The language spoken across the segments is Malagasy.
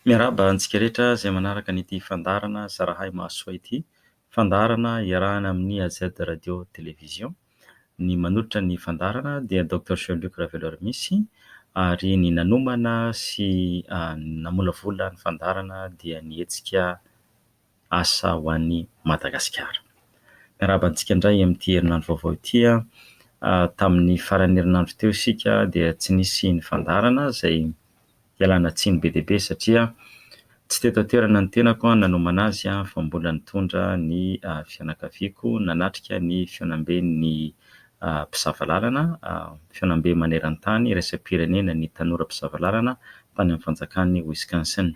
Miarahaba antsika rehetra izay manaraka an'ity fandarana Zarahay Mahasoa ity. Fandarana iarahana amin'ny AZ Radio Television. Ny manolotra ny fandarana dia Dr Jean-Luc Raveloarmisy, ary ny nanomana sy namolavola ny fandarana dia ny hetsika asa ho an'ny Madagasikara. Miarahaba antsika indray amin'ity herinandro vaovao ity. Tamin'ny faran'ny herinandro teo isika dia tsy nisy ny fandarana izay ialana tsiny be dia be satria tsy teto an-toerana ny tenako nanomana azy fa mbola nitondra ny fianakaviako nanatrika ny fianamben'ny mpisavalalana, fianambe maneran-tany iraisam-pirenena ny tanora mpisavalalana tany amin'ny fanjakan'ny Wisconsin.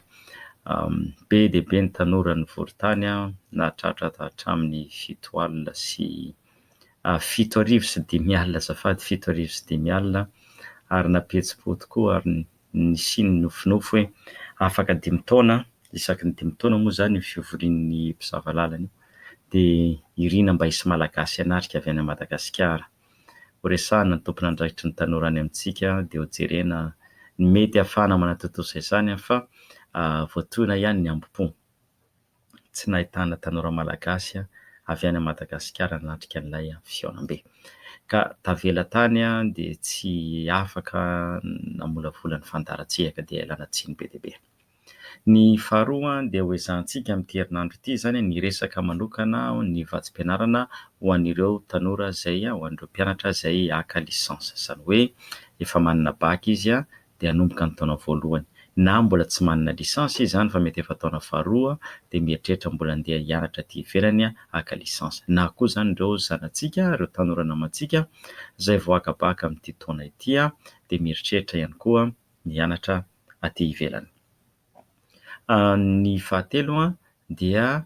Be dia be ny tanora ny vory-tany nahatratra hatramin'ny 7 alina sy 7 arivo sy 5 alina azafady 7 arivo sy 5 alina, ary napetsi-po tokoa ary nisy ny nofinofy hoe afaka 5 taona, isaky ny 5 taona moa zany ny fivorian'ny mpisavalalana io, dia irina mba hisy malagasy anatrika avy any Madagasikara. Horesahana ny tompony andraikitry ny tanora any amintsika dia ho jerena ny mety ahafahana manatotosa izany fa voatoana ihany ny ambo-po. Tsy nahitana tanora malagasy avy any Madagasikara natrika an'ilay fiaonam-be. Ka tavela tany dia tsy afaka namolavola ny fandarantsika dia ialana tsiny be dia be. Ny faharoa dia hoezahantsika amin'ity herinandro ity zany ny resaka manokana ny vatsim-pianarana ho an'ireo tanora izay, ho an'ireo mpianatra izay haka lisansa, izany hoe efa manana baky izy dia hanomboka ny taona voalohany, na mbola tsy manana lisansa izy zany fa mety efa taona faharoa dia mieritreritra mbola andeha hianatra aty ivelany haka lisansa, na koa zany ireo zanantsika, ireo tanora namantsika izay vao haka baky amin'ity taona ity dia mieritreritra ihany koa mianatra aty ivelany. Ny fahatelo dia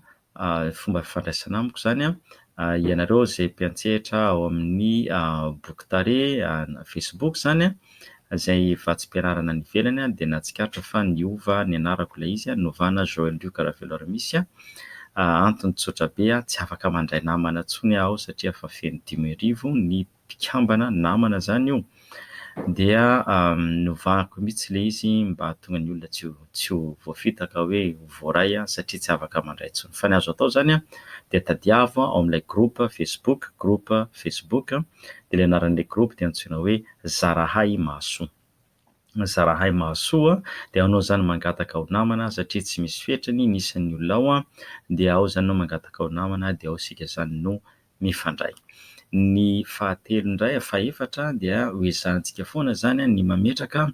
fomba fifandraisana amiko izany, ianareo izay mpiantsehatra ao amin'ny bokitare na Facebook izany izay vatsim-pianarana any ivelany dia nahatsikaritra fa niova ny anarako ilay izy, novana Jean-Luc Raveloarmisy. Antony tsotra be, tsy afaka mandray namana intsony aho satria efa feno 5 arivo ny mpikambana namana izany io, dia novako mihitsy ilay izy mba hahatonga ny olona tsy ho voafitaka hoe voaray satria tsy afaka mandray intsony. Fa ny azo atao zany dia tadiavo ao amin'ilay groupe Facebook, dia ilay anaran'ilay groupe dia antsoina hoe Zarahay Mahasoa. Zarahay Mahasoa dia anao zany mangataka ho namana satria tsy misy fetrany ny isan'ny olona ao, dia ao zany no mangataka ho namana dia ao isika zany no mifandray. Ny fahaefatra dia hoezahantsika foana zany ny mametraka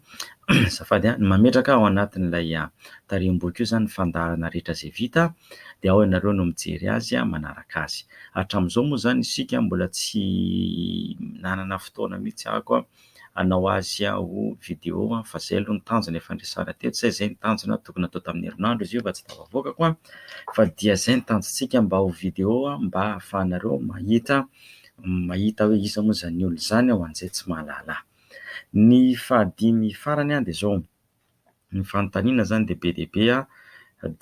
azafady, ny mametraka ao anatin'ilay tarehim-boky io zany fandarana rehetra izay vita, dia ao ianareo no mijery azy manaraka azy. Hatramin'izao moa zany isika mbola tsy nanana fotoana mihitsy ahako hanao azy ho vidéo, fa izay aloha ny tanjona efa andresana teto, tsy izay ny tanjona tokony atao tamin'ny herinandro izy io fa tsy tafavoakako, fa dia izay ny tanjontsika mba ho vidéo mba ahafahanareo mahita hoe iza moa zany olo izany ho an'izay tsy mahalala. Ny fahadimy farany dia izao, ny fanontaniana zany dia be dia be,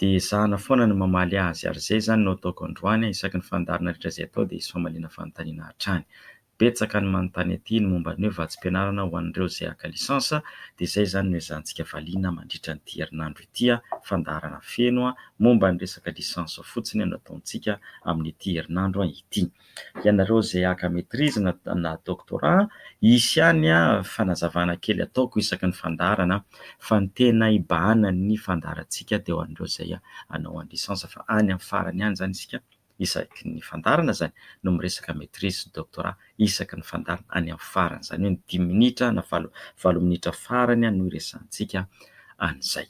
dia zahana foana ny mamaly azy, ary izay zany no ataoko androany isaky ny fandarana rehetra izay atao dia hisy famaliana fanontaniana hatrany. Betsaka ny manontany aty ny momba ny hoe vatsim-pianarana ho an'ireo izay haka lisansa, dia izay zany no ezahantsika valiana mandritra nyity herinandro ity fandarana feno momba ny resaka lisansa fotsiny no ataontsika amin'ity herinandro ity. Ianareo izay haka maîtrise na doctorat, hisy ihany fanazavana kely ataoko isaky ny fandarana, fa ny tena ibahana ny fandarantsika dia ho an'ireo izay hanao any lisansa, fa any amin'ny farany ihany zany isika isaky ny fandarana zany no miresaka maîtrise sy doctorat, isaky ny fandarana any amin'ny farany, zany hoe 10 minitra na 7 minitra farany no iresahantsika an'izay.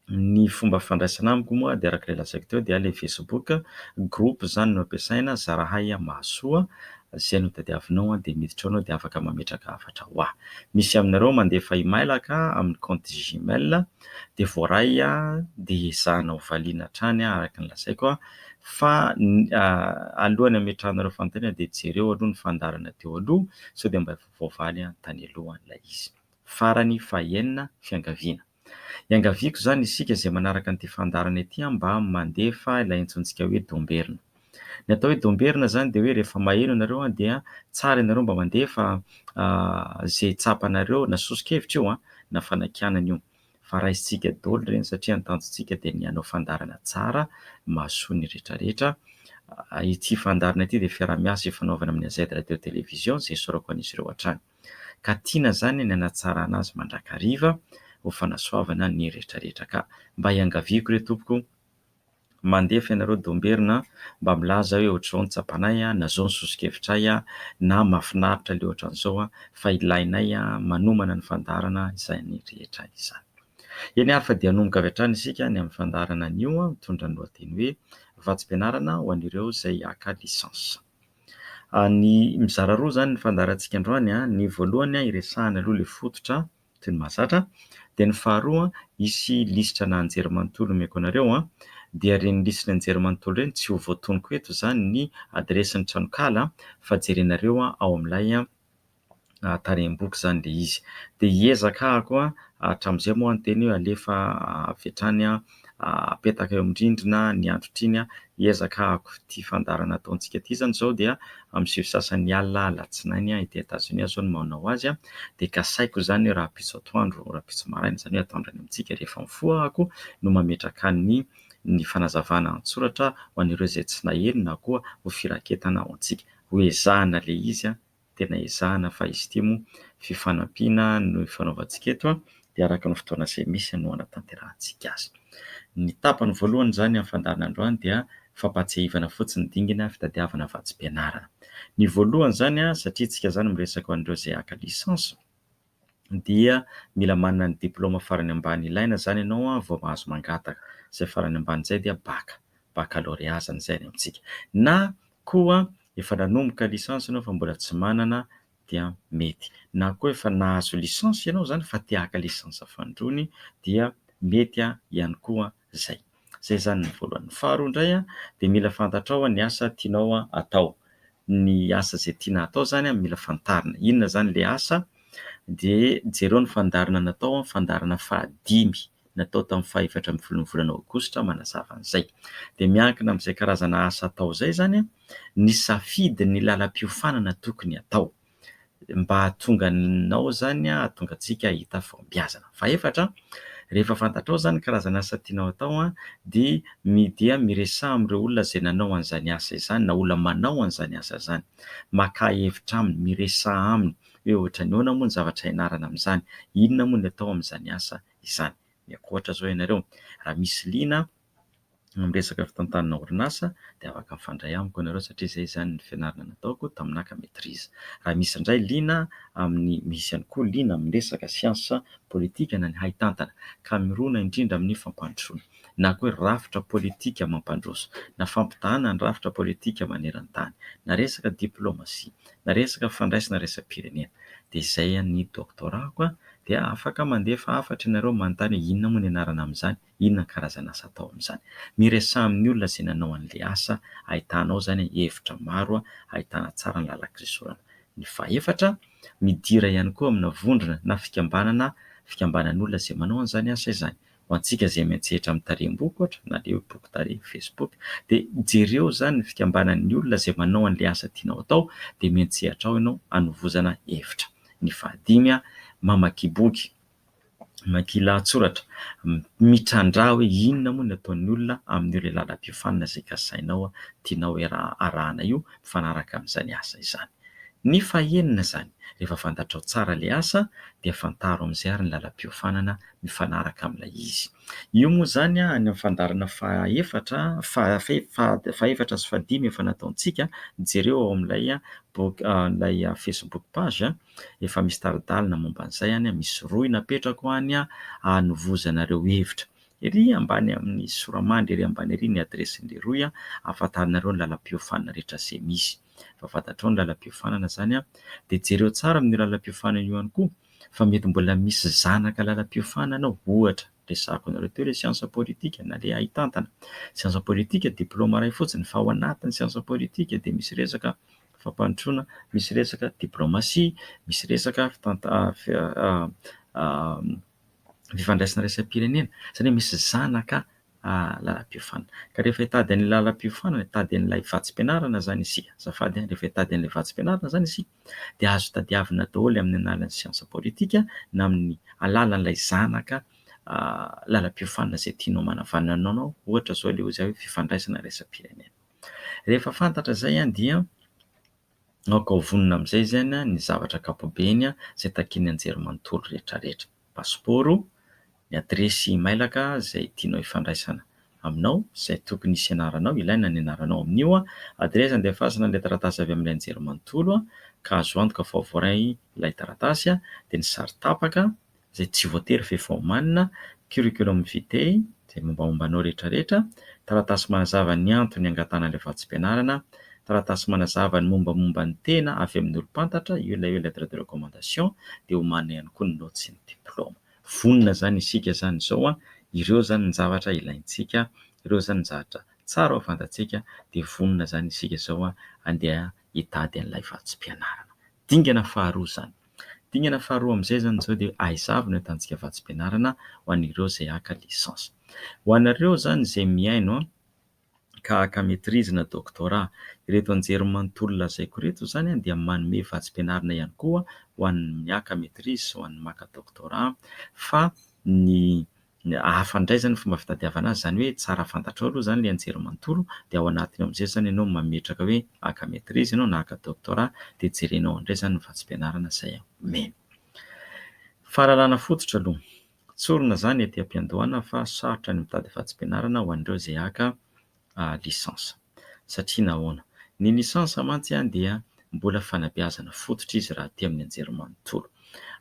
Ny fomba fandraisana amiko moa dia araka ilay lazaiko teo dia ilay Facebook, groupe zany no ampiasaina Zarahay Mahasoa, izay no tadiavinao dia miditra ao ianao dia afaka mametraka hafatra ho ahy. Misy aminareo mandefa email amin'ny compte Gmail, dia voaray dia ezahanao valiana hatrany araka ny lazaiko, fa alohan'ny hametrahanareo fanontaniana dia jereo aloha ny fandarana teo aloha sao dia mba voavaly tany alohan'ilay izy. Farany fahaenina fiangaviana. Iangaviako zany isika izay manaraka an'ity fandarana ity mba mandefa ilay antsontsika hoe domberina. Ny atao hoe domberina zany dia hoe rehefa maheno ianareo dia tsara ianareo mba mandefa izay tsapanareo na sosokevitra io na fanakianana io, fa raisitsika daholo ireny satria ny tanjontsika dia ny hanao fandarana tsara mahasoa ny rehetrarehetra. Ity fandarana ity dia fiaraha-miasa fanaovana amin'ny AZ radio televizion izay sorako an'izy ireo hatrany, ka tiana zany ny hanatsarana azy mandrakariva ho fanasoavana ny rehetrarehetra. Ka mba hiangaviako re tompoko, mandefa ianareo domberina mba milaza hoe ohatr'izao ny tsapanay na zao ny sosokevitray na mahafinaritra le ohatran'izao fa ilainay manomana ny fandarana izany rehetra izany. Eny ary fa dia hanomboka avy hatrany isika ny amin'ny fandarana an'io mitondra ny lohateny hoe vatsim-pianarana ho an'ireo izay haka lisansa. Ny mizara roa zany ny fandarantsika androany. Ny voalohany iresahana aloha le fototra toy ny mahazatra, dia ny faharoa hisy lisitra na anjery manontolo omeko anareo dia reny lisitra anjery manontolo ireny tsy ho voatonoko eto zany ny adresin'ny tranokala fa jerenareo ao amin'ilay tarehim-boky zany le izy. Dia hiezaka ahako hatramin'izay moa ny teny hoe alefa avy hatrany apetaka eo amin'ny-drindrina ny androtriny hiezaka ahako. Ty fandarana ataontsika ty zany zao dia amin'ny sivy sasany alina alatsinainy ety Etazonia zao no manao azy, dia kasaiko zany raha pitso atoandro raha pitso maraina zany hoe ataondro any amintsika rehefa mifoha ahako no mametraka ny fanazavana an-tsoratra ho an'ireo izay tsy naheno na koa ho firaketana ao antsika. Ho ezahana le izy tena ezahana fa izy ity moa fifanampiana no fanaovantsika eto dia araka ny fotoana izay misy no hanatanterantsika azy. Ny tapany voalohany zany amin'ny fandarana androany dia fampatsiahivana fotsiny dingana fitadiavana vatsim-pianarana. Ny voalohany zany satria tsika zany miresaka ho an'ireo izay haka lisansa dia mila manana ny diplôma farany ambany ilaina zany ianao vao mahazo mangataka. Izay farany amban'izay dia baccalauréat zany izay amintsika, na koa efa nanomboka lisansa ianao fa mbola tsy manana dia mety, na koa efa nahazo lisansa ianao zany fa te haka lisansa fandroany dia mety ihany koa zay. Zay zany ny voalohany. Faharoa indray dia mila fantatrao ny asa tianao atao. Ny asa izay tiana atao zany mila fantarina. Inona zany le asa? Dia jereo ny fandarana natao fandarana fahadimy natao tamin'ny faha-efatra ambin'ny volana aogositra manazava an'izay. Dia miankina amin'izay karazana asa atao izay zany ny safidy ny lalam-piofanana tokony atao mba hahatonga anao zany hahatonga antsika hita fahombiazana. Faha-efatra, rehefa fantatrao zany karazana asa tianao atao dia miresaha amin'ireo olona izay nanao an'izany asa izany na olona manao an'izany asa izany, maka hevitra aminy, miresaha aminy hoe ohatra ny ahoana moa ny zavatra ianarana amin'izany, inona moa ny atao amin'izany asa izany. Ohatra zao ianareo raha misy liana miresaka fitantanana orinasa dia afaka mifandray amiko ianareo satria izay zany ny fianarana nataoko taminaka maîtrise. Raha misy indray liana misy ihany koa liana amin'ny resaka siansa politika na ny haitantana ka mirona indrindra amin'ny fampandrosoana, na koa rafitra politika mampandroso, na fampitahana ny rafitra politika maneran-tany, na resaka diplomasia, na resaka fandraisana raisam-pirenena. Dia izay ny doktorako dia afaka mandefa hafatra ianareo manontany inona moa ny anarana amin'izany, inona ny karazana asa atao amin'izany. Miresaha amin'ny olona izay nanao an'ilay asa, ahitanao zany hevitra maro, ahitana tsara ny làlan-kirisorana. Ny faha-efatra, midira ihany koa amina vondrona na fikambanan'olona izay manao an'izany asa izany. Ho antsika izay miantsehatra amin'ny tarehim-boky ohatra na le boky tarehy Facebook dia jereo zany ny fikambanan'ny olona izay manao an'ilay asa tianao atao dia miantsehatra ao ianao hanovozana hevitra. Ny fahadimy, mamaky boky, mamaky lahatsoratra, mitrandraha hoe inona moa ny ataon'ny olona amin'io le lalam-piofanana izay kasainao tianao arahana io mifanaraka amin'izany asa izany. Ny fahaenina zany, rehefa fantatrao tsara le asa dia fantaro amin'izay ary ny lalam-piofanana mifanaraka amin'ilay izy. Io moa zany any amin'ny fandarana faha-efatra sy fahadimy efa nataontsika, jereo ao amin'ilay Facebook page efa misy tari-dalina momba an'izay misy roy napetrako any hanovozana ireo hevitra. Ery ambany amin'ny soramandry ery ambany ery ny adresin'ilay roy ahafantaranareo ny lalam-piofanana rehetra izay misy. Fa fantatrao ny lalam-piofanana zany dia jereo tsara amin'ny lalam-piofanana io ihany koa fa mety mbola misy zanaka lalam-piofanana ao, ohatra resahako anareo teo le siansa politika na le haitantana. Siansa politika diplôma iray fotsiny, fa ao anatin'ny siansa politika dia misy resaka fampandrosoana, misy resaka diplomasia, misy resaka fifandraisana raisam-pirenena, izany hoe misy zanaka lalam-piofanana. Ka rehefa hitady an'ilay lalam-piofanana, hitady an'ilay vatsim-pianarana zany isika, azafady rehefa hitady an'ilay vatsim-pianarana zany isika dia azo tadiavina daholo amin'ny alalan'ny siansa politika na amin'ny alalan'ilay zanaka lalam-piofanana izay tianao manavanana anao, ohatra zao ilay izy hoe fifandraisana raisam-pirenena. Rehefa fantatra izay dia ao vonona amin'izay zany ny zavatra ankapobeny izay takian'ny anjerimanontolo rehetrarehetra: pasiporo, ny adresy mailaka izay tianao hifandraisana aminao, izay tokony hisy anaranao, ilaina ny anaranao amin'io, adresy andefasana ilay taratasy avy amin'ilay anjerimanontolo ka azo antoka fa voaray ilay taratasy, dia ny sary tapaka izay tsy voatery efa omanina, curriculum vitae izay mombamombanao rehetrarehetra, taratasy manazava ny antony angatahana ilay vatsim-pianarana, taratasy manazava ny mombamomba ny tena avy amin'ny olo-pantatra, io ilay lettre de recommandation, dia omanina ihany koa ny notes sy ny diplôma. Vonona zany isika zany izao, ireo zany ny zavatra ilaintsika, ireo zany ny zavatra tsara ho fantatsika, dia vonona zany isika izao andeha hitady an'ilay vatsim-pianarana. Dingana faharoa zany. Dingana faharoa amin'izay zany izao dia ahaizavana eo ahitantsika vatsim-pianarana ho an'ireo izay haka lisansa. Ho anareo zany izay miaino ka haka maîtrise na doctorat, ireto anjerimanontolo lazaiko ireto zany dia manome vatsim-pianarana ihany koa ho an'ny haka maîtrise, ho an'ny maka doctorat, fa ny hafa indray zany fomba fitadiavana azy, zany hoe tsara fantatrao aloha zany ilay anjerimanontolo, dia ao anatiny amin'izay zany ianao mametraka hoe haka maîtrise ianao na haka doctorat, dia jerenao indray zany ny vatsim-pianarana izay omeny. Fahalalana fototra aloha, tsorina zany etỳ am-piandohana fa sarotra ny mitady vatsim-pianarana ho an'ireo izay haka lisansa. Satria nahoana? Ny lisansa mantsy dia mbola fanabeazana fototra izy raha aty amin'ny anjerimanontolo.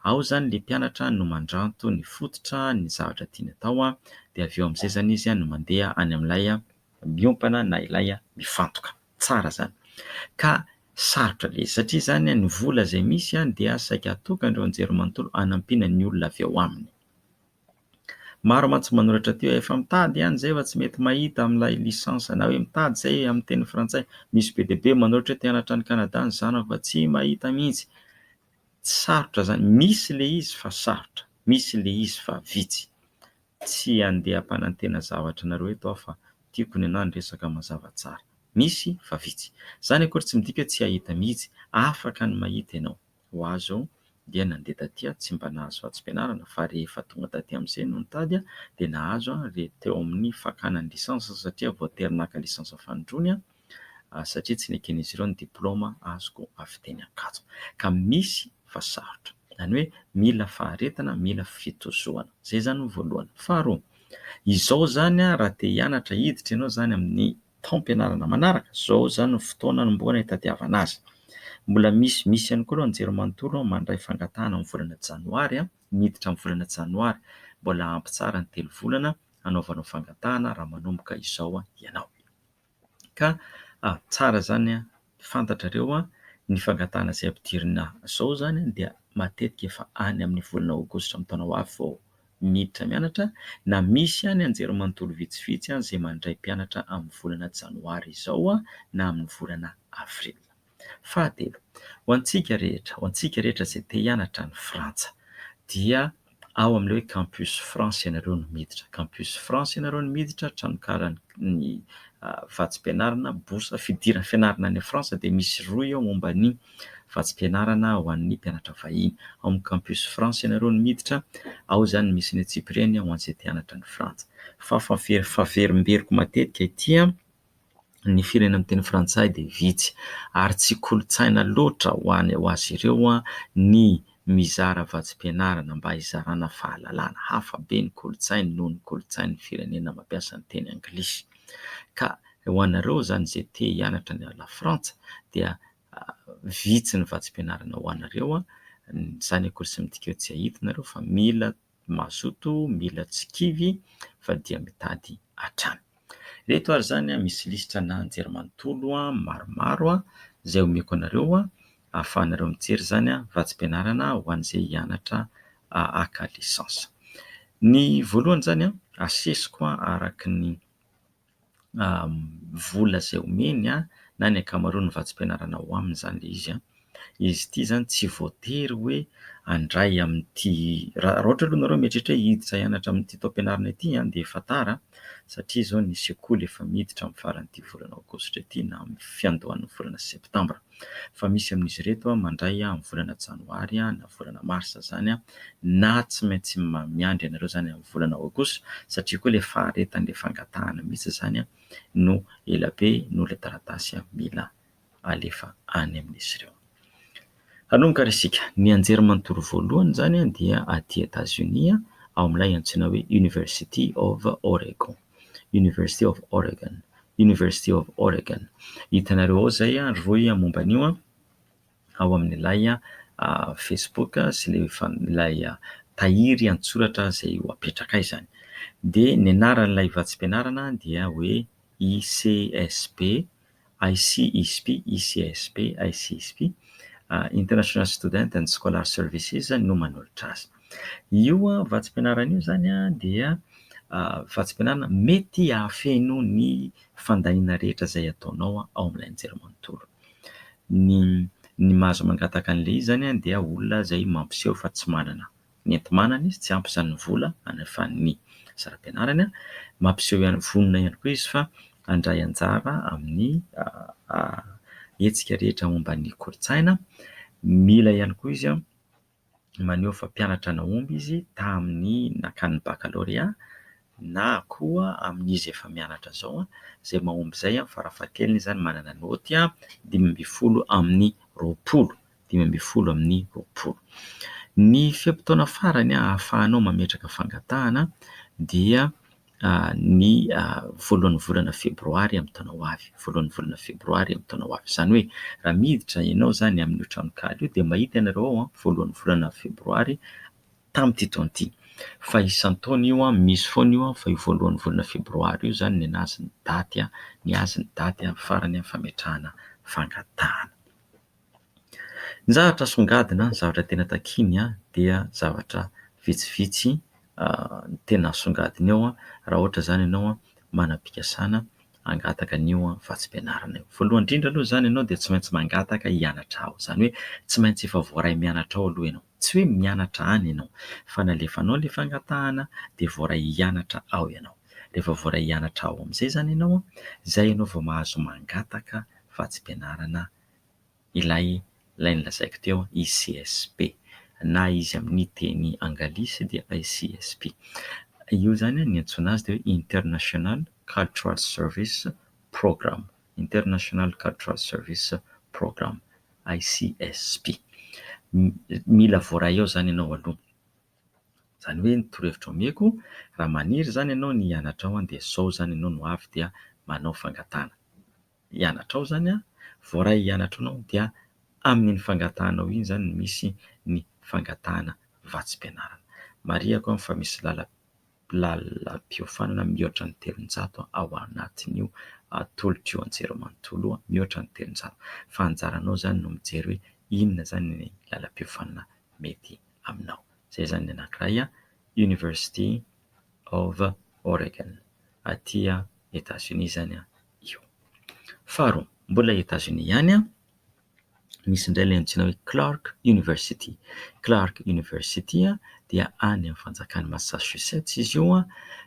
Ao zany ilay mpianatra no mandranto ny fototra ny zavatra tiany atao, dia avy eo amin'izay zany izy no mandeha any amin'ilay miompana na ilay mifantoka. Tsara zany. Ka sarotra ilay izy satria zany ny vola izay misy dia saika atokan'ireo anjerimanontolo hanampiana ny olona avy ao aminy. Maro mantsy manoratra teo efa mitady ihany izay fa tsy mety mahita amin'ilay lisansa, na hoe mitady izay amin'ny teny frantsay. Misy be dia be manoratra hoe te hianatra any Kanada ny zanako fa tsy mahita mihitsy. Sarotra zany, misy ilay izy fa sarotra, misy ilay izy fa vitsy. Tsy andeha hampanantena zavatra anareo eto aho fa tiako ny anahy ny resaka mazava tsara. Misy fa vitsy. Zany akory tsy midika hoe tsy hahita mihitsy, afaka ny mahita ianao. Ho azo dia nandeha taty tsy mba nahazo vatsim-pianarana, fa rehefa tonga taty amin'izay no nitady dia nahazo teo amin'ny fakana ny lisansa, satria voatery naka lisansa fanondrony, satria tsy neken'izy ireo ny diplôma azoko avy teny Ankatso. Ka misy fa sarotra, zany hoe mila faharetana, mila fitozoana. Zay zany no voalohany. Faharoa, izao zany raha te hianatra hiditra ianao zany amin'ny taom-pianarana manaraka, izao zany ny fotoana no mbola hitadiavana azy. Mbola misy ihany koa ireo anjerimanontolo mandray fangatahana amin'ny volana janoary, miditra amin'ny volana janoary, mbola ampy tsara ny 3 volana hanaovanao fangatahana raha manomboka izao ianao. Ka tsara zany fantatrareo ny fangatahana izay ampidirina izao zany dia matetika efa any amin'ny volana aogositra amin'ny taona ho avy vao miditra mianatra, na misy any anjerimanontolo vitsivitsy izay mandray mpianatra amin'ny volana janoary izao na amin'ny volana avrila. Fahatelo, ho antsika rehetra izay te hianatra any Frantsa, dia ao amin'ilay hoe campus France ianareo no miditra. Campus France ianareo no miditra tranokaran'ny vatsim-pianarana, bourse fidirana fianarana any Frantsa, dia misy roa eo momba ny vatsim-pianarana ho an'ny mpianatra vahiny. Ao amin'ny campus France ianareo no miditra, ao zany misy ny Tsipriany ho an'izay te hianatra any Frantsa. Fa faverimberiko matetika ety ny firenena amin'ny teny frantsay dia vitsy, ary tsy kolontsaina loatra ho azy ireo ny mizara vatsim-pianarana mba hizarana fahalalana. Hafa be ny kolontsainy noho ny kolontsain'ny firenena mampiasa ny teny anglisy. Ka ho anareo zany izay te hianatra any la Frantsa dia vitsy ny vatsim-pianarana ho anareo, zany akory tsy midika hoe tsy hahita nareo fa mila mazoto, mila tsy kivy fa dia mitady hatrany. Reto ary zany misy lisitra na anjerimanontolo maromaro izay omeko anareo ahafahanareo mijery zany vatsim-pianarana ho an'izay hianatra haka lisansa. Ny voalohany zany asesiko araky ny vola izay omeny na ny ankamaroan'ny vatsim-pianarana ho aminy zany ilay izy. Izy ity zany tsy voatery hoe andray amin'ity raha ohatra aloha nareo mieritreritra hoe hiditra hianatra amin'ity taom-pianarana ity dia efa tara, satria izao ny sekoly efa miditra amin'ny faran'ity volana aogositra ity na amin'ny fiandohan'ny volana septambra. Fa misy amin'izy ireto mandray amin'ny volana janoary na volana marsa zany na tsy maintsy miandry ianareo zany amin'ny volana aogositra, satria koa ilay faharetan'ilay fangatahana mihitsy zany no elabe no ilay taratasy mila alefa any amin'izy ireo. Hanomboka ary isika, ny anjerimanontolo voalohany zany dia aty États-Unis ao amin'ilay antsoina hoe University of Oregon. University of Oregon. University of Oregon. Hitanareo ao zay roy momba an'io ao amin'ilay Facebook sy ilay tahiry antsoratra izay ho apetraka izany. Dia ny anaran'ilay vatsim-pianarana dia hoe ICSP, ICSP, ICSP, ICSP, International Student and Scholar Services no manolotra azy. Io vatsim-pianarana io zany dia vatsim-pianarana mety hahafeno ny fandaniana rehetra izay ataonao ao amin'ilay anjerimanontolo. Ny mahazo mangataka an'ilay izy zany dia olona izay mampiseho fa tsy manana ny enti-manana izy, tsy ampy izany vola anefa ny saram-pianarany, mampiseho ihany vonona ihany koa izy fa handray anjara amin'ny hetsika rehetra momba ny kolontsaina. Mila ihany koa izy maneho fa mpianatra nahomby izy tamin'ny nakany baccalauréat na koa amin'izy efa mianatra zao, izay mahomby izay farafahakeliny zany manana naoty 520 amin'ny 20. Ny feim-potoana farany ahafahanao mametraka fangatahana dia ny voalohan'ny volana febroary amin'ny taona ho avy, voalohan'ny volana febroary amin'ny taona ho avy. Izany hoe raha miditra ianao zany amin'ny tranokaly io dia mahita ianareo ao voalohan'ny volana febroary tamin'ity taona ity. Fa isan-taona io misy foana io fa io voalohan'ny volana febroary io zany ny azon'ny daty farany fametrahana fangatahana. Ny zavatra songadina, zavatra tena takiany dia zavatra vitsivitsy tena songadina eo raha ohatra zany ianao manam-pikasana hangataka an'io vatsim-pianarana io. Voalohany indrindra aloha zany ianao dia tsy maintsy mangataka hianatra ao, izany hoe tsy maintsy efa voaray mianatra ao aloha ianao, tsy hoe mianatra any ianao fa nalefanao ilay fangatahana dia voaray hianatra ao ianao. Rehefa voaray hianatra ao amin'izay zany ianao, izay ianao vao mahazo mangataka vatsim-pianarana ilay nilazaiko teo ICSP, na izy amin'ny teny anglisy dia ICSP. Io zany ny antsoina azy dia hoe International Cultural Service Program. International Cultural Service Program, ICSP. Mila voaray ao zany ianao aloha. Izany hoe ny torohevitra omeko, raha maniry zany ianao ny hianatra ao dia zao zany ianao no avy dia manao fangatahana. Hianatra ao zany voaray hianatra anao dia amin'iny fangatahanao iny zany misy ny fangatahana vatsim-pianarana. Marihako fa misy lalam-piofanana mihoatra ny 300 ao anatin'io tolo-tio anjerimanontolo mihoatra ny 300. Fa anjaranao zany no mijery hoe inona zany ny lalam-piofanana mety aminao. Izay zany ny anankiray University of Oregon aty États-Unis zany io. Faharoa, mbola États-Unis ihany misy indray ilay antsoina hoe Clark University. Clark University dia any amin'ny fanjakany Massachusetts izy io.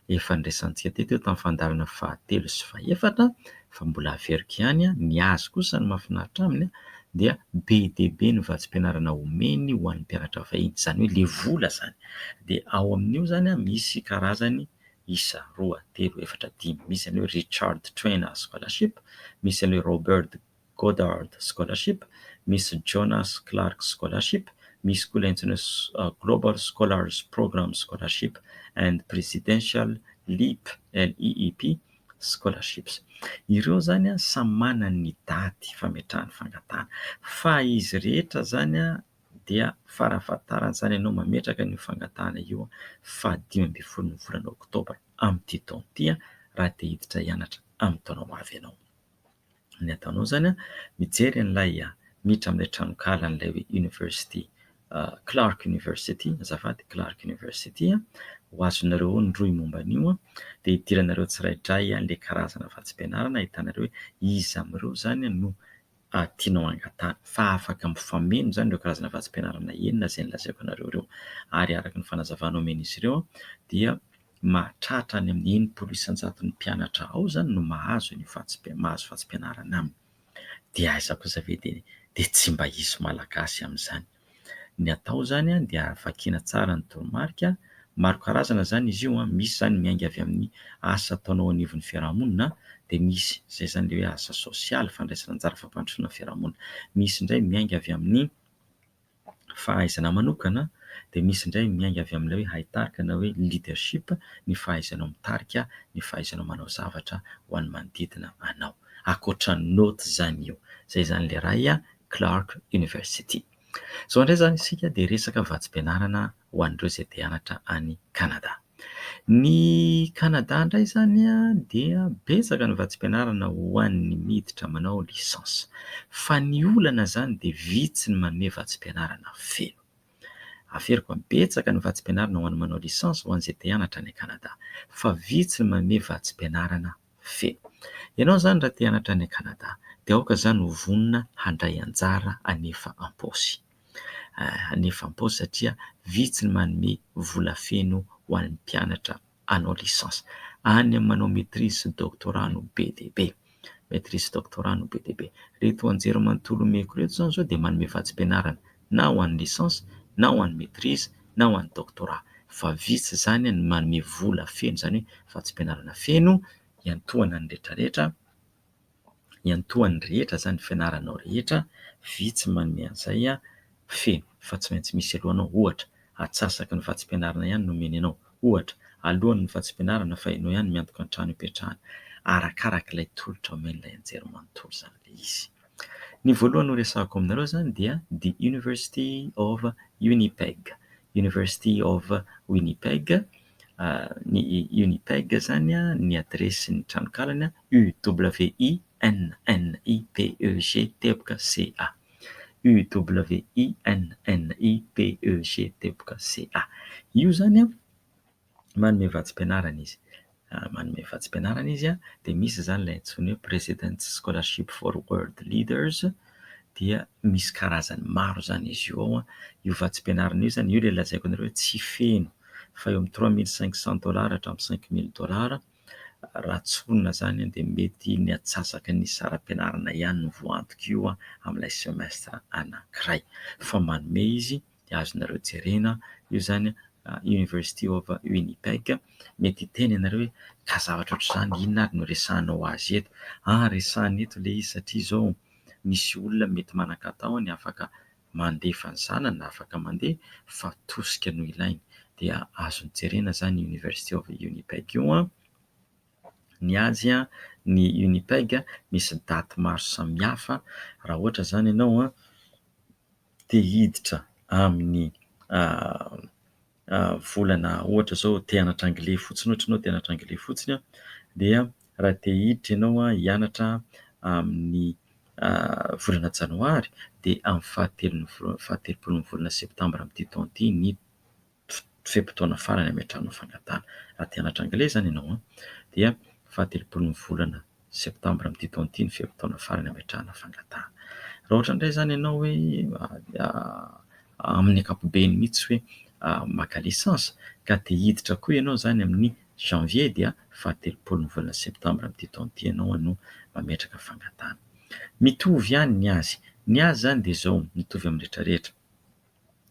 Efa niraisantsika teto tamin'ny fandarana 13 sy 14 fa mbola averiko ihany. Ny azy kosa ny mahafinaritra aminy dia be dia be ny vatsim-pianarana omeny ho an'ny mpianatra vahiny, izany hoe le vola zany. Dia ao amin'io zany misy karazany isa 2, 3, 4, 5. Misy an'ilay Richard Trainer Scholarship, misy an'ilay Robert Goddard Scholarship, misy Jonas Clark Scholarship, misy koa ilay antsoina Global Scholars Program Scholarship and Presidential LEAP LEEP Scholarships. Ireo zany samy manana ny daty fametrahany fangatahana, fa izy rehetra zany dia farafahatarany zany ianao mametraka ny fangatahana io fa 15 ny volana oktobra amin'ity taona ity raha te hiditra hianatra amin'ny taona ho avy ianao. Ny ataonao zany mijery an'ilay miditra amin'ilay tranokala an'ilay hoe University Clark University, azafady Clark University, ho azonareo ny roy momba an'io dia idiranareo tsiraidray ilay karazana vatsim-pianarana, hitanareo hoe iza amin'ireo zany no tianao angatahana fa afaka mifameno zany ireo karazana vatsim-pianarana enina izay nolazaiko anareo ireo, ary araka ny fanazavana omena izy ireo dia mahatratra any amin'ny 90% ny mpianatra ao zany no mahazo vatsim-pianarana aminy. Dia aiza kosa ve dia tsy mba hisy malagasy amin'izany. Ny atao zany dia vakiana tsara ny toromarika. Maro karazana zany izy io, misy zany miainga avy amin'ny asa ataonao anivon'ny fiarahamonina, dia misy izay zany le hoe asa sosialy, fandraisana anjara fampandrosoana fiarahamonina. Misy indray miainga avy amin'ny fahaizana manokana, dia misy indray miainga avy amin'ilay hoe haitarika na hoe leadership, ny fahaizanao mitarika, ny fahaizanao manao zavatra ho an'ny manodidina anao. Ankoatran'ny note zany io. Izay zany le iray Clark University. Zao indray zany isika dia resaka vatsim-pianarana ho an'ireo izay te hianatra any Kanada. Ny Kanada indray zany dia betsaka ny vatsim-pianarana ho an'ny miditra manao lisansa, fa ny olana zany dia vitsy ny manome vatsim-pianarana feno. Aferiko betsaka ny vatsim-pianarana ho an'ny manao lisansa ho an'izay te hianatra any Kanada, fa vitsy ny manome vatsim-pianarana feno. Ianao zany raha te hianatra any Kanada dia aoka zany ho vonona handray anjara hanefa am-paosy. Hanefa am-paosy satria vitsy ny manome vola feno ho an'ny mpianatra hanao lisansa. Any amin'ny manao maîtrise sy doctorat no be dia be. Maîtrise sy doctorat no be dia be. Reto anjerimanontolo omeko reto zany zao dia manome vatsim-pianarana na ho an'ny lisansa, na ho an'ny maîtrise, na ho an'ny doctorat. Fa vitsy zany ny manome vola feno, zany hoe vatsim-pianarana feno iantohana ny rehetrarehetra, iantohan'ny rehetra zany fianaranao rehetra, vitsy manome an'izay feno, fa tsy maintsy misy alohanao. Ohatra, atsasaky ny vatsim-pianarana ihany no omeny anao. Ohatra, alohan'ny vatsim-pianarana fa ianao ihany miantoka ny trano ipetrahana. Arakarak'ilay tolotra omen'ilay anjerimanontolo zany le izy. Ny voalohany no resahako aminareo zany dia the University of Winnipeg. University of Winnipeg. Ny Winnipeg zany ny adresin'ny tranonkalany UWINNIPEG.ca. UWINNIPEG.ca. Io zany manome vatsim-pianarana izy. Manome vatsim-pianarana izy dia misy zany ilay antsoina hoe President's Scholarship for World Leaders. Dia misy karazany maro zany izy io ao. Io vatsim-pianarana io zany, io ilay lazaiko anareo hoe tsy feno, fa eo amin'ny $3500 hatramin'ny $5000. Raha tsonona zany dia mety ny atsasaky ny saram-pianarana ihany no voantoka io amin'ilay semestre anankiray. Fa manome izy dia azonareo jerena. Io zany University of Winnipeg. Mety hiteny ianareo hoe ka zavatra ohatr'izany inona ary no resahanao azy eto? Resahana eto ilay izy satria izao misy olona mety manan-katao ny afaka mandefa ny zanany na afaka mandeha, fa tosika no ilainy. Dia azony jerena zany University of Winnipeg io. Ny azy ny Winnipeg misy daty maro samihafa. Raha ohatra zany ianao te hiditra amin'ny volana, ohatra zao te hianatra anglais fotsiny, ohatra ianao te hianatra anglais fotsiny dia raha te hiditra ianao hianatra amin'ny volana janoary dia amin'ny fahatelopolon'ny volana septambra amin'ity taona ity ny fe-potoana farany ametrahanao fangatahana. Raha te hianatra anglais zany ianao dia fahatelopolon'ny volana septambra amin'ity taona ity ny fe-potoana farany ametrahana fangatahana. Raha ohatra indray zany ianao hoe amin'ny ankapobeny mihitsy hoe maka lisansa ka te hiditra koa ianao zany amin'ny janvier dia fahatelopolon'ny volana septambra amin'ity taona ity ianao no mametraka fangatahana. Mitovy ihany ny azy. Ny azy zany dia izao, mitovy amin'ny rehetrarehetra.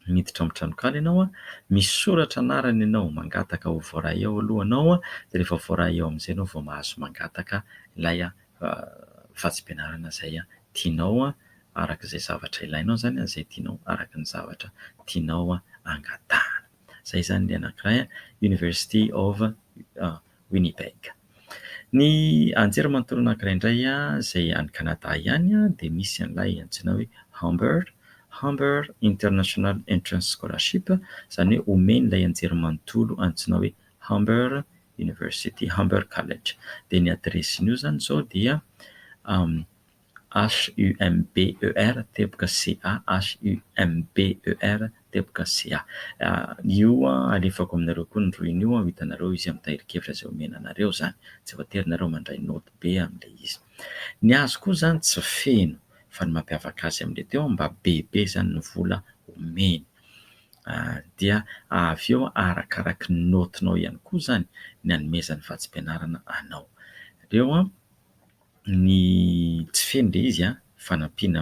Miditra amin'ny tranokala ianao misy soratra anarany ianao, mangataka ho voaray ao aloha ianao dia rehefa voaray ao amin'izay ianao vao mahazo mangataka ilay vatsim-pianarana izay tianao arak'izay zavatra ilainao zany, izay tianao araka ny zavatra tianao angatahana. Izay zany ny anankiray, University of Winnipeg. Ny anjerimanontolo anankiray indray izay any Kanada ihany dia misy an'ilay antsoina hoe Humber International Entrance Scholarship. Izany hoe omeny ilay anjerimanontolo antsoina hoe Humber University, Humber College. Dia ny adresin'io zany zao dia HUMBER.ca, HUMBER.ca. Io alefako aminareo koa ny roiny io, hitanareo izy amin'ny tahirikevitra izay omena anareo zany, tsy voatery nareo mandray note be amin'ilay izy. Ny azy koa zany tsy feno, fa ny mampiavaka azy amin'ilay teo mba bebe zany ny vola omeny. Dia avy eo arakaraka ny notinao ihany koa zany ny hanomezan'ny vatsim-pianarana anao. Reo ny tsy feno le izy fanampiana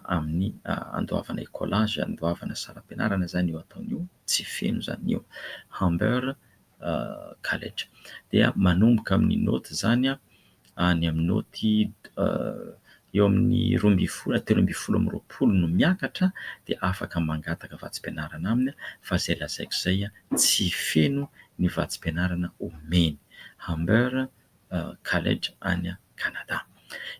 amin'ny andoavana écolage, andoavana saram-pianarana zany io ataon'io, tsy feno zany io. Humber College dia manomboka amin'ny naoty zany any amin'ny naoty eo amin'ny 1320 no miakatra dia afaka mangataka vatsim-pianarana aminy, fa zay lazaiko zay tsy feno ny vatsim-pianarana omeny. Humber College any Canada.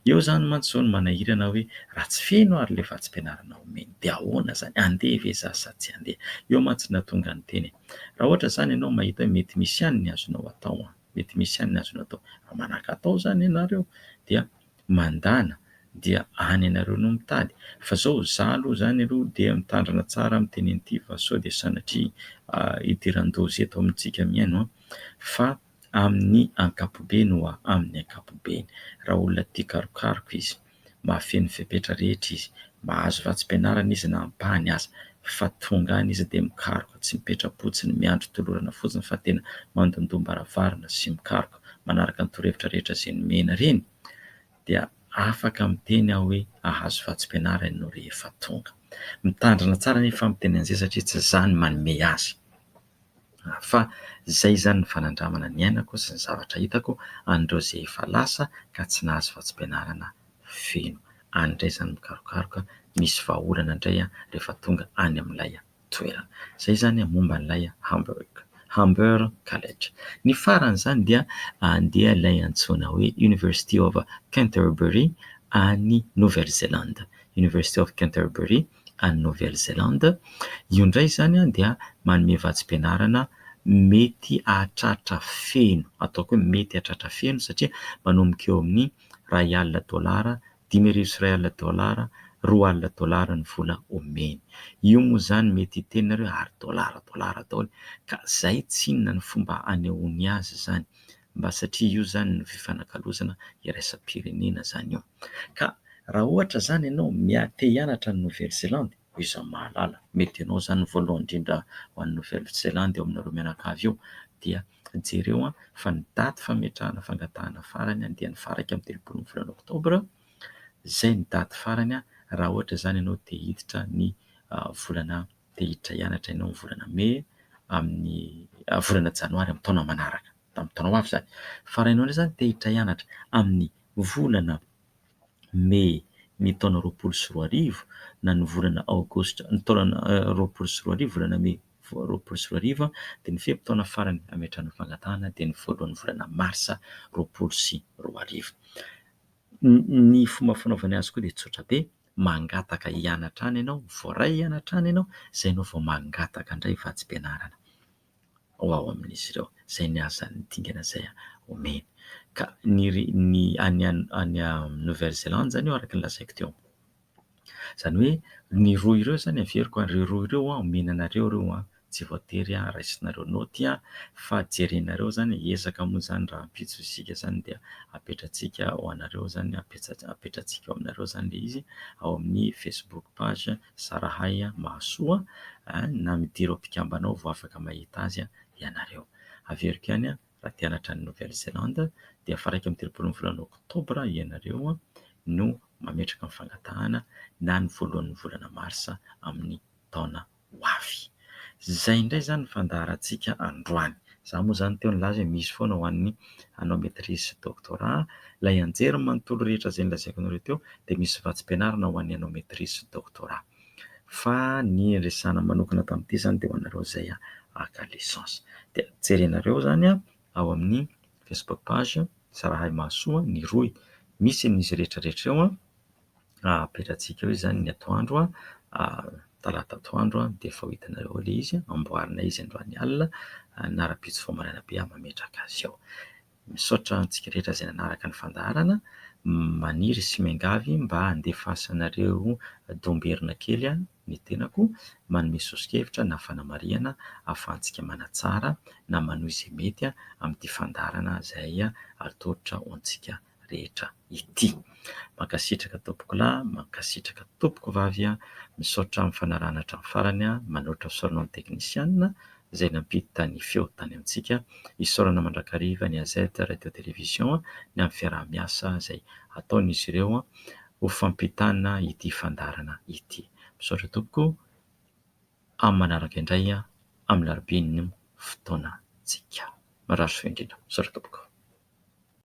Eo zany mantsy zao no manahirana hoe raha tsy feno ary le vatsim-pianarana omeny dia ahoana zany, andeha ve za sa tsy andeha? Eo mantsy nahatonga ny teny raha ohatra zany ianao mahita hoe mety misy ihany ny azonao atao, mety misy ihany ny azonao atao, manaka-tao zany ianareo dia mandana dia any ianareo no mitady. Fa zao za aloha zany aloha dia mitandrina tsara amin'ny teny an'ity fa sao dia sanatria idiran-doza eto amintsika miaino fa amin'ny ankapobeny amin'ny ankapobeny. Raha olona tia karokaroka izy, mahafeno fepetra rehetra izy, mahazo vatsim-pianarana izy na ampahany aza, fa tonga any izy dia mikaroka, tsy mipetra-potsiny miandry tolorana fotsiny fa tena mandondoam-baravarana sy mikaroka manaraka ny torohevitra rehetra izay nomena reny, dia afaka miteny aho hoe ahazo vatsim-pianarana ianao rehefa tonga. Mitandrina tsara nefa miteny an'izay satria tsy zany manome azy. Fa zay zany ny fanandramana ny ainako sy ny zavatra hitako an'ireo izay efa lasa ka tsy nahazo vatsim-pianarana feno. Any indray zany mikarokaroka, misy vahaolana indray rehefa tonga any amin'ilay toerana. Zay zany momba an'ilay Humber College. Ny farany zany dia andeha ilay antsoina hoe University of Canterbury any Nouvelle-Zélande. University of Canterbury any Nouvelle-Zélande. Io indray zany dia manome vatsim-pianarana mety hahatratra feno, ataoko hoe mety hahatratra feno satria manomboka eo amin'ny $1, $5,000, $2 ny vola omeny. Io moa zany mety hitenareo ary dolara daholo, ka zay tsy inona ny fomba hanehoany azy zany, mba satria io zany ny fifanakalozana iraisam-pirenena zany io. Ka raha ohatra zany ianao te hianatra ny Nouvelle-Zélande, iza mahalala, mety ianao zany voalohany indrindra ho an'ny Nouvelle-Zélande eo aminareo mianakavy eo, dia jereo fa ny daty fametrahana fangatahana farany dia ny faraka amin'ny 30 ny volana Oktobra. Zay ny daty farany raha ohatra zany ianao te hiditra ny volana, te hiditra hianatra ianao ny volana May amin'ny volana Janoary amin'ny taona manaraka, tamin'ny taona ho avy zany. Fa raha ianao indray zany te hiditra hianatra amin'ny volana May ny taona 2024 na ny volana Aogositra ny taona 2024 volana May 2024 dia ny fehim-potoana farany hametrahana fangatahana dia ny voalohan'ny volana Marsa 2024. Ny fomba fanaovana azy koa dia tsotra be, mangataka hianatra any ianao, voaray hianatra any ianao, zay ianao vao mangataka indray vatsim-pianarana ho ao amin'izy ireo. Zay ny azan'ny dingana zay omeny. Ka ny any Nouvelle-Zélande zany io araka ny lazaiko teo, zany hoe ny roa ireo zany averiko ireo roa ireo omenanareo ireo tsy voatery raisinareo naoty fa jerenareo zany, ezaka moa zany raha ampitso isika zany dia apetratsika ho anareo zany, apetratsika ao aminareo zany le izy ao amin'ny Facebook page Sarahay Mahasoa, na midiro ampikambanao vao afaka mahita azy ianareo. Averiko ihany raha te hianatra ny Nouvelle-Zélande dia faraka amin'ny 30 ny volana Oktobra ianareo no mametraka amin'ny fangatahana na ny voalohan'ny volana Marsa amin'ny taona ho avy. Zay indray zany ny fandaharantsika androany. Za moa zany teo nilaza hoe misy foana ho an'ny hanao maîtrise sy doctorat. Ilay anjery manontolo rehetra izay nilazaiko anareo teo dia misy vatsim-pianarana ho an'ny hanao maîtrise sy doctorat. Fa ny resahana manokana tamin'ity zany dia ho anareo izay haka licence. Dia jerenareo zany ao amin'ny Facebook page Sarahay Mahasoa ny roy, misy n'izy rehetrarehetra eo apetratsika eo izy zany ny atoandro talata atoandro dia efa ho hitanareo le izy, amboarina izy androany alina, nara-pitso famaranana be mametraka azy eo. Misaotra antsika rehetra izay nanaraka ny fandaharana, maniry sy miangavy mba handefasanareo domberina kely ny tenako, manome sosokevitra na fanamarihana ahafahantsika manatsara na manohy izay mety amin'ity fandaharana izay atolotra ho antsika rehetra ity. Mankasitraka tompoko lahy, mankasitraka tompoko vavy, misaotra amin'ny fanarahana hatramin'ny farany, manoatra saorona teknisiana izay nampita ny feo tany amintsika, isaorana mandrakariva ny AZ radio television ny amin'ny fiaraha-miasa izay ataon'izy ireo ho fampitana ity fandarana ity. Misaotra tompoko, amin'ny manaraka indray amin'ny alarobia ny fotoanantsika. Maraso feo indrindra. Misaotra tompoko.